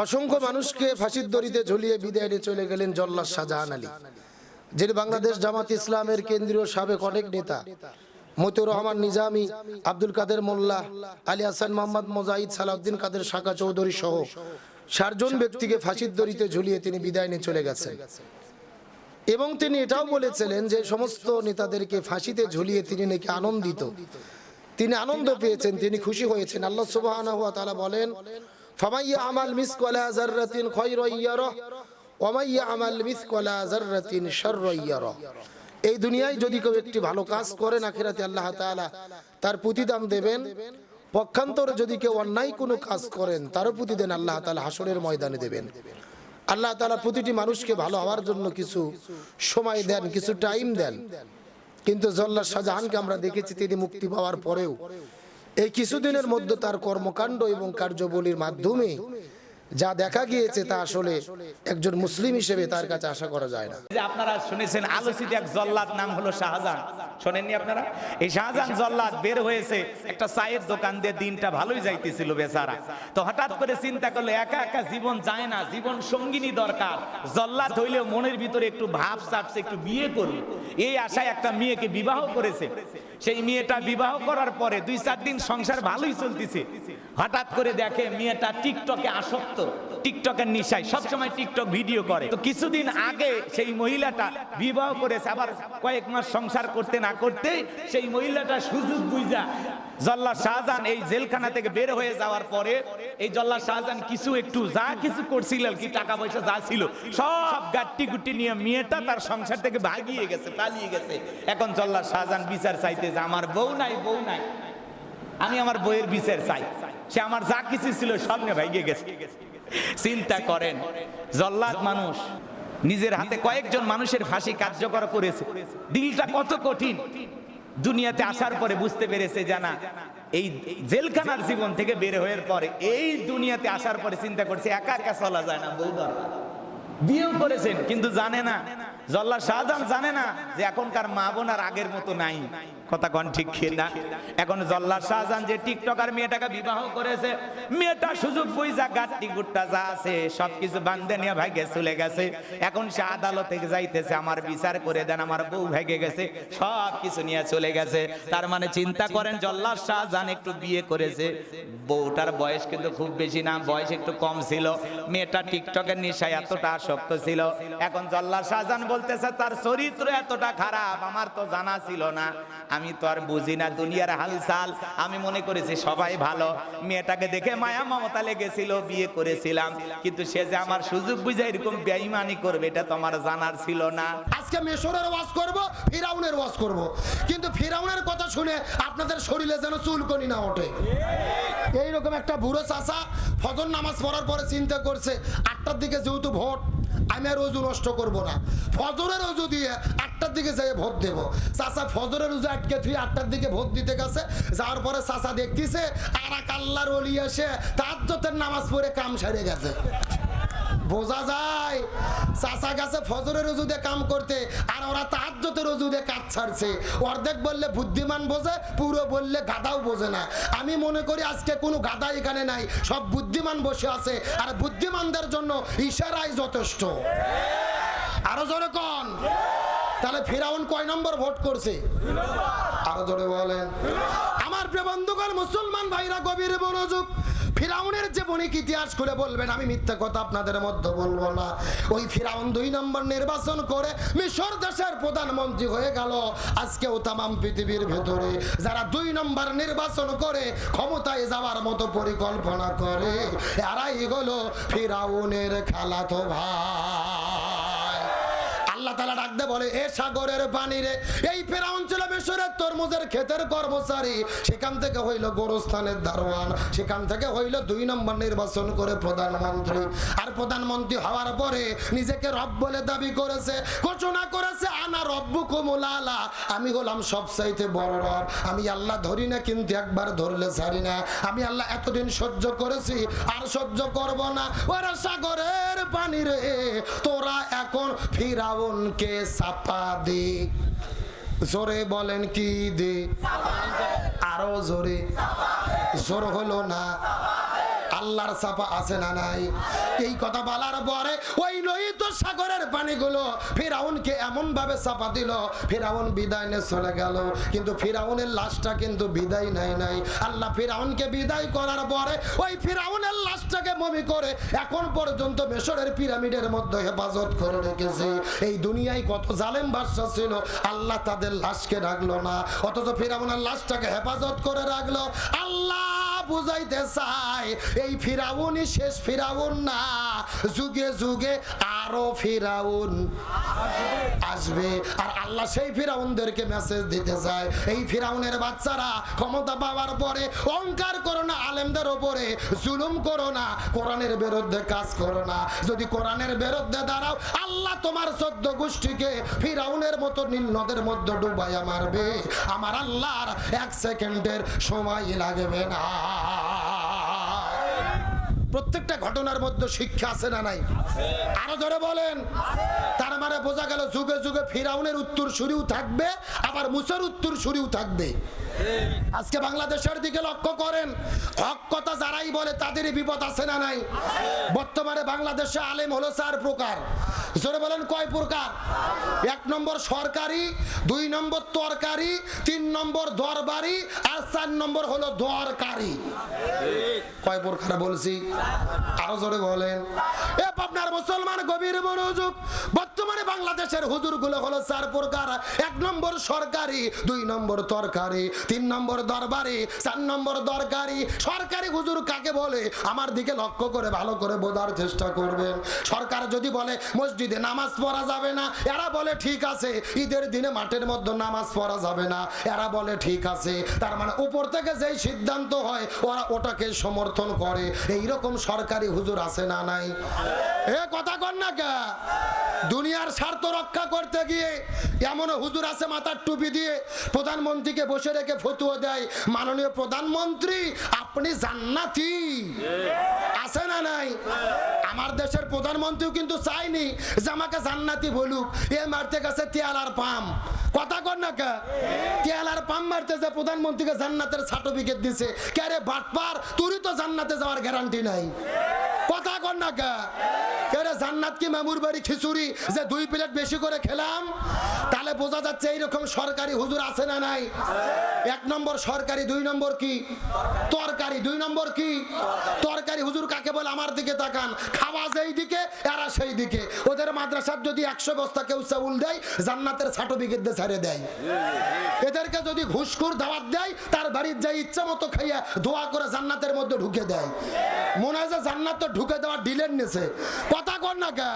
অসংখ্য মানুষকে ফাঁসির দড়িতে ঝুলিয়ে বিদায় নিয়ে চলে গেলেন জল্লাদ শাহজাহান আলী, যিনি বাংলাদেশ জামাত ইসলামের কেন্দ্রীয় সাবেক অনেক নেতা মতিউর রহমান নিজামী, আব্দুল কাদের মোল্লা, আলী হাসান মোহাম্মদ মোজাহিদ, সালাউদ্দিন কাদের শাকা চৌধুরী সহ ৬০ জন ব্যক্তিকে ফাঁসির দড়িতে ঝুলিয়ে তিনি বিদায় নিয়ে চলে গেছেন। এবং তিনি এটাও বলেছিলেন যে সমস্ত নেতাদেরকে ফাঁসিতে ঝুলিয়ে তিনি নাকি আনন্দিত, তিনি আনন্দ পেয়েছেন, তিনি খুশি হয়েছেন। আল্লাহ সুবহানাহু ওয়া তাআলা বলেন, ফামাইয়া আমাল মিসকালা যাররাতিন খায়রান ইয়ারা ওয়া মাইয়া আমাল মিসকালা যাররাতিন শাররান ইয়ারা। এই দুনিয়ায় যদি কেউ একটি ভালো কাজ করেন, আখিরাতে আল্লাহ তাআলা তার প্রতিদান দেবেন। পক্ষান্তরে যদি কেউ অন্যায় কোনো কাজ করেন, তারও প্রতিদান আল্লাহ তাআলা হাসরের ময়দানে দেবেন। আল্লাহ তাআলা প্রতিটি মানুষকে ভালো হওয়ার জন্য কিছু সময় দেন, কিছু টাইম দেন। কিন্তু জল্লাদ শাহজাহানকে আমরা দেখেছি তিনি মুক্তি পাওয়ার পরেও এই কিছুদিনের মধ্যে তার কর্মকাণ্ড এবং কার্যাবলীর মাধ্যমে যা দেখা গিয়েছে তা আসলে একজন মুসলিম হিসেবে তার কাছে আশা করা যায় না। যে আপনারা শুনেছেন আলোচিত এক জল্লাদ নাম হলো শাহজাহান, শোনেননি আপনারা? এই শাহজাহান জল্লাদ বের হয়েছে একটা চায়ের দোকান দিয়ে, দিনটা ভালোই যাইতেছিল বেচারা। তো হঠাৎ করে চিন্তা করলো একা একা জীবন যায় না, জীবন সঙ্গিনী দরকার। জল্লাদ হইলেও মনের ভিতরে একটু ভাব চাপছে, একটু বিয়ে করবে। এই আশায় একটা মেয়েকে বিবাহ করেছে। সেই মেয়েটা বিবাহ করার পরে ২-৪ দিন সংসার ভালোই চলতেছে। হঠাৎ করে দেখে মেয়েটা টিকটকে আসক্ত, টিকটকের নেশায় সবসময় টিকটক ভিডিও করে। তো কিছুদিন আগে সেই মহিলাটা বিবাহ করেছে, আবার কয়েক মাস সংসার করতে না করতে সেই মহিলাটা সুযোগ বুঝা জল্লাদ শাহজাহান এই জেলখানা থেকে বের হয়ে যাওয়ার পরে এই জল্লাদ শাহজাহান একটু যা কিছু করছিল, কি টাকা পয়সা যা ছিল সব গাট্টি গুটি নিয়ে মেয়েটা তার সংসার থেকে ভাগিয়ে গেছে, পালিয়ে গেছে। এখন জল্লাদ শাহজাহান বিচার চাইতে যে আমার বউ নাই, আমি আমার বউয়ের বিচার চাই। সে আমার যা কিছু ছিল সব নিয়ে ভাগিয়ে গেছে। চিন্তা করেন, জল্লাদ মানুষ নিজের হাতে কয়েকজন মানুষের ফাঁসি কার্যকর করেছে। দিলটা কত কঠিন। দুনিয়াতে আসার পরে বুঝতে পেরেছে জানা এই জেলখানার জীবন থেকে বের হওয়ার পরে এই দুনিয়াতে আসার পরে চিন্তা করছে একা একা চলা যায় না, বউ দরকার। বিয়েও করেছেন কিন্তু জানে না, জল্লাদ শাহজাহান জানে না যে এখনকার মা বোন আর আগের মতো নাই। কথা কোন ঠিক না? এখন জল্লাদ শাহজাহান যে টিকটকার মেয়েটাকে বিবাহ করেছে, মেয়েটা সুযোগ বুঝা গাট্টি গুট্টা যা আছে সবকিছু বান্ধে নিয়ে ভাগে চলে গেছে। এখন সে আদালতে যাইতেছে, আমার বিচার করে দেন, আমার বউ ভেগে গেছে, সব কিছু নিয়ে চলে গেছে। তার মানে চিন্তা করেন, জল্লাদ শাহজাহান একটু বিয়ে করেছে, বউটার বয়স কিন্তু খুব বেশি না, বয়স একটু কম ছিল। মেয়েটা টিকটকের নেশায় এতটা আসক্ত ছিল। এখন জল্লাদ শাহজাহান বলতেছে তার চরিত্র এতটা খারাপ আমার তো জানা ছিল না, আমি তো আর বুঝি না দুনিয়ার হালচাল। আমি মনে করেছি সবাই ভালো, মেয়েটাকে দেখে মায়া মমতা লেগেছিল, বিয়ে করেছিলাম। কিন্তু সে যে আমার সুযোগ বুঝে এরকম বেঈমানি করবে এটা তো আমার জানার ছিল না। আজকে মিশরের ওয়াজ করব, ফিরাউনের ওয়াজ করব, কিন্তু ফিরাউনের কথা শুনে আপনাদের শরীরে যেন চুলকনি না ওঠে। এইরকম একটা বুড়ো চাচা ফজর নামাজ পড়ার পরে চিন্তা করছে ৮টার দিকে যেহেতু ভোট, আমি আর অজু নষ্ট করব না, ফজরের অজু দিয়ে ৮টার দিকে যাই ভোট দেব। চাচা ফজরের অজু আটকে তুই ৮টার দিকে ভোট দিতে গেছে। যাওয়ার পরে চাচা দেখতেছে আর এক আল্লাহর ওলি এসে তাহাজ্জুদের নামাজ পড়ে কাম সেরে গেছে। বোঝা যায় চাচা গেছে ফজরের ওজু দিয়ে কাম করতে, আর ওরা তাহাজ্জুদের ওজু দিয়ে কাজ ছাড়ছে। অর্ধেক বললে বুদ্ধিমান বোঝে, পুরো বললে গাধাও বোঝে না। আমি মনে করি আজকে কোনো গাধা এখানে নাই, সব বুদ্ধিমান বসে আছে, আর বুদ্ধিমানদের জন্য ইশারাই যথেষ্ট। আরো জোরে কোন? তাহলে ফিরাউন কয় নম্বর ভোট করছে? আরো জোরে বলেন। আমার প্রিয় বন্ধুগণ, মুসলমান ভাইরা গভীর মনোযোগ। ফিরাউনের যে বণিক ইতিহাস খুলে বলবেন, আমি মিথ্যা কথা আপনাদের মধ্যে বলবো না। ওই ফিরাউন ২ নম্বর নির্বাচন করে মিশর দেশের প্রধানমন্ত্রী হয়ে গেল। আজকেও তামাম পৃথিবীর ভেতরে যারা ২ নম্বর নির্বাচন করে ক্ষমতায় যাওয়ার মতো পরিকল্পনা করে, এরাই হলো ফিরাউনের খালাতো ভাই। আল্লাহ তাআলা ডাকতে বলে, এ সাগরের পানি রে। এই ফিরাউন ছিল মিশরের তরমুজের ক্ষেতের কর্মচারী, সেখান থেকে হইল গোরস্থানের দারোয়ান, সেখান থেকে হইল ২ নম্বর নির্বাচন করে প্রধানমন্ত্রী। আর প্রধানমন্ত্রী হওয়ার পরে নিজেকে রব বলে দাবি করেছে, ঘোষণা করেছে আনা রব্বুকুমুল আলা, আমি হলাম সবচাইতে বড় রব। আমি আল্লাহ ধরি না, কিন্তু একবার ধরলে ছাড়ি না। আমি আল্লাহ এতদিন সহ্য করেছি, আর সহ্য করব না। ওরে সাগরের পানি রে, তোরা এখন ফিরাউনকে চাপা দে। জোরে বলেন কি দে? আরো জোরে। জোর হলো না। আল্লাহর ছাপা আছে না নাই? এই কথা বলার পরে ওই লোহিত সাগরের পানিগুলো ফিরাউনকে এমন ভাবে চাপা দিল, ফিরাউন বিদায় নিয়ে চলে গেল। কিন্তু ফিরাউনের লাশটা কিন্তু বিদায় নেয় নাই। আল্লাহ ফিরাউনকে বিদায় করার পরে ওই ফিরাউনের লাশটাকে মমি করে এখন পর্যন্ত মিশরের পিরামিডের মধ্যে হেফাজত করে রেখেছে। এই দুনিয়ায় কত জালেম বাদশা ছিল, আল্লাহ তাদের লাশকে রাখলো না, অথচ ফিরাউনের লাশটাকে হেফাজত করে রাখলো। আল্লাহ বুঝাইতে চায় এই ফিরাউনই শেষ ফিরাউন না, যুগে যুগে আরো ফিরাউন আসবে। আর আল্লাহ সেই ফিরাউনদেরকে মেসেজ দিতে চায়, এই ফিরাউনের বাচ্চারা ক্ষমতা পাওয়ার পরে অহংকার করো না, আলেমদের ওপরে জুলুম করো না, কোরআনের বিরুদ্ধে কাজ করো না। যদি কোরআনের বিরুদ্ধে দাঁড়াও, আল্লাহ তোমার 14 গোষ্ঠীকে ফিরাউনের মতো নীল নদের মধ্যে ডুবাইয়া মারবে। আমার আল্লাহর 1 সেকেন্ডের সময় লাগবে না। প্রত্যেকটা ঘটনার মধ্যে শিক্ষা আছে না নাই? আরো জোরে বলেন। তার মানে বোঝা গেল যুগে যুগে ফিরাউনের উত্তর শুরুও থাকবে, আবার মুসার উত্তর শুরুও থাকবে। আজকে বাংলাদেশের দিকে লক্ষ্য করেন, হক কথা যারাই বলে তাদেরই বিপদ আছে না নাই? বর্তমানে বাংলাদেশে আলেম হলো 4 প্রকার। জোরে বলেন কয় প্রকার? 1 নম্বর সরকারি, 2 নম্বর তরকারি, 3 নম্বর দরবারি, আর 4 নম্বর হলো দরকারি। কয় প্রকার বলছি? আরো জোরে বলেন। এ আপনার মুসলমান গভীর মনোযোগ। বর্তমানে বাংলাদেশের হুজুরগুলো হলো 4 প্রকার। 1 নম্বর সরকারি, 2 নম্বর তরকারি, 3 নম্বর দরবারি, 4 নম্বর দরকারি। সরকারি হুজুর কাকে বলে আমার দিকে লক্ষ্য করে ভালো করে বোঝার চেষ্টা করবেন। সরকার যদি বলে মসজিদে নামাজ পড়া যাবে না, এরা বলে ঠিক আছে। ঈদের দিনে মাঠের মধ্যে নামাজ পড়া যাবে না, এরা বলে ঠিক আছে। তার মানে উপর থেকে যেই সিদ্ধান্ত হয় ওরা ওটাকে সমর্থন করে। এইরকম সরকারি হুজুর আছে না নাই? এ কথা কর না কে? দুনিয়ার স্বার্থ রক্ষা করতে গিয়ে এমন হুজুর আছে মাথার টুপি দিয়ে প্রধানমন্ত্রীকে বসে রেখে ফতোয়া দেয়, মাননীয় প্রধানমন্ত্রী আপনি জান্নাতি। আছে না নাই? আমার দেশের প্রধানমন্ত্রীও কিন্তু চাইনি যে আমাকে জান্নাতি বলুক। এ মারতে গেছে তেল পাম। কথা কর না কে? তেল পাম মারতে যে প্রধানমন্ত্রীকে জান্নাতের সার্টিফিকেট দিছে। কে রে বাটপার, তুই তো জান্নাতে যাওয়ার গ্যারান্টি নাই। কথা কর না কে? জান্নাত কি মামুর বাড়ি খিচুড়ি যে 2 প্লেট বেশি করে খেলাম? তাহলে বোঝা যাচ্ছে এইরকম সরকারি হুজুর আছে না নাই? 1 নম্বর সরকারি, 2 নম্বর কি তরকারি, 2 নম্বর কি তরকারি। হুজুর কাকে বলে আমার দিকে তাকান। খাওয়া যেই দিকে এরা সেই দিকে। ওদের মাদ্রাসার যদি 100 বস্তা কেউ চাউল দেয়, জান্নাতের সার্টিফিকেট দিয়ে ছেড়ে দেয়। এদেরকে যদি ঘুষখোর দাওয়াত দেয়, তার বাড়ির যাই ইচ্ছা মতো খাইয়া দোয়া করে জান্নাতের মধ্যে ঢুকে দেয়। মনে হয় যে জান্নাত তো ঢুকে দেওয়ার ডিলেট নিছে। কথা কর না কে?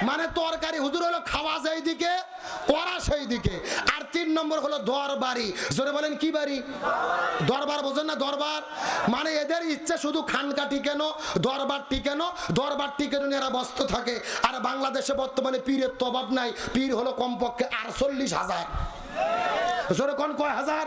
মানে তরকারি হুজুর হলো খাওয়া যেই দিকে করা সেই দিকে। আর 3 নম্বর হলো দরবারি। জোরে বলেন কি বাড়ি? দরবার বোঝেন না? দরবার মানে এদের ইচ্ছা শুধু খানকা টিকেনো, দরবার টিকেনো, দরবার টিকেনো নিয়ে এরা ব্যস্ত থাকে। আর বাংলাদেশে বর্তমানে পীরের তো অভাব নাই। পীর হলো কমপক্ষে 48,000। জোরে কোন কয় হাজার?